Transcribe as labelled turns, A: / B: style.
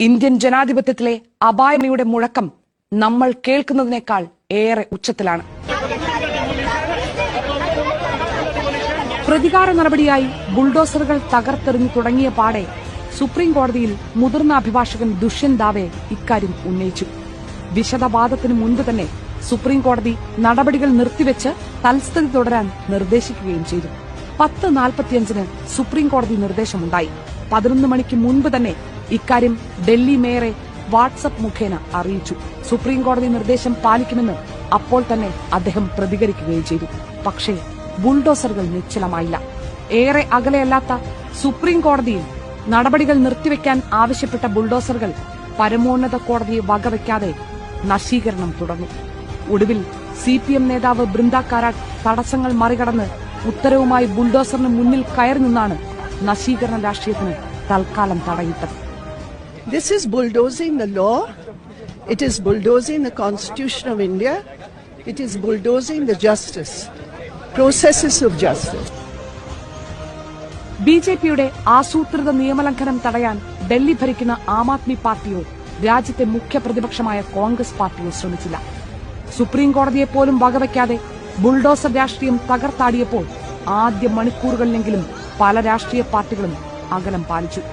A: Indian ജനാധിപത്യത്തിലെ അപായമയുടെ മുഴക്കം നമ്മൾ കേൾക്കുന്നതിനേക്കാൾ ഏറെ ഉച്ചത്തിലാണ്. പ്രതികാര നടപടിയായി ബുൾഡോസറുകൾ തകർത്തെറിഞ്ഞു തുടങ്ങിയ പാടെ സുപ്രീം കോടതിയിൽ മുതിർന്ന അഭിഭാഷകൻ ദുഷ്യന്ത് ദാവെ ഇക്കാര്യം ഉന്നയിച്ചു. വിശദവാദത്തിന് മുൻപ് തന്നെ സുപ്രീം കോടതി നടപടികൾ നിർത്തിവെച്ച് തൽസ്ഥിതി തുടരാൻ നിർദ്ദേശിക്കുകയും ചെയ്തു. 10:45 സുപ്രീം കോടതി നിർദ്ദേശമുണ്ടായി. 11 മണിക്ക് മുൻപ് തന്നെ ഇക്കാര്യം ഡൽഹി മേയറെ വാട്സ്ആപ്പ് മുഖേന അറിയിച്ചു. സുപ്രീം കോടതി നിർദ്ദേശം പാലിക്കുമെന്ന് അപ്പോൾ തന്നെ അദ്ദേഹം പ്രതികരിക്കുകയും ചെയ്തു. പക്ഷേ ബുൾഡോസറുകൾ നിശ്ചലമായില്ല. ഏറെ അകലെയല്ലാത്ത സുപ്രീം കോടതിയിൽ നടപടികൾ നിർത്തിവെക്കാൻ ആവശ്യപ്പെട്ട ബുൾഡോസറുകൾ പരമോന്നത കോടതിയെ വകവയ്ക്കാതെ നശീകരണം തുടർന്നു. ഒടുവിൽ CPM നേതാവ് ബൃന്ദ കാരാട്ട് തടസ്സങ്ങൾ മറികടന്ന് ഉത്തരവുമായി ബുൾഡോസറിന് മുന്നിൽ കയറി നിന്നാണ് നശീകരണ രാഷ്ട്രീയത്തിന് തൽക്കാലം തടയിട്ടത്.
B: This is bulldozing the law. It is bulldozing the Constitution of India. It is bulldozing the justice, processes of justice.
A: BJPയുടെ ആസൂത്രിത നിയമലംഘനം തടയാൻ ഡൽഹി ഭരിക്കുന്ന ആം ആദ്മി പാർട്ടിയോ രാജ്യത്തെ മുഖ്യ പ്രതിപക്ഷമായ കോൺഗ്രസ് പാർട്ടിയോ ശ്രമിച്ചില്ല. സുപ്രീം കോടതിയെപ്പോലും വകവയ്ക്കാതെ ബുൾഡോസർ രാഷ്ട്രീയം തകർത്താടിയപ്പോൾ ആദ്യ മണിക്കൂറുകളിലെങ്കിലും പല രാഷ്ട്രീയ പാർട്ടികളും അകലം പാലിച്ചു.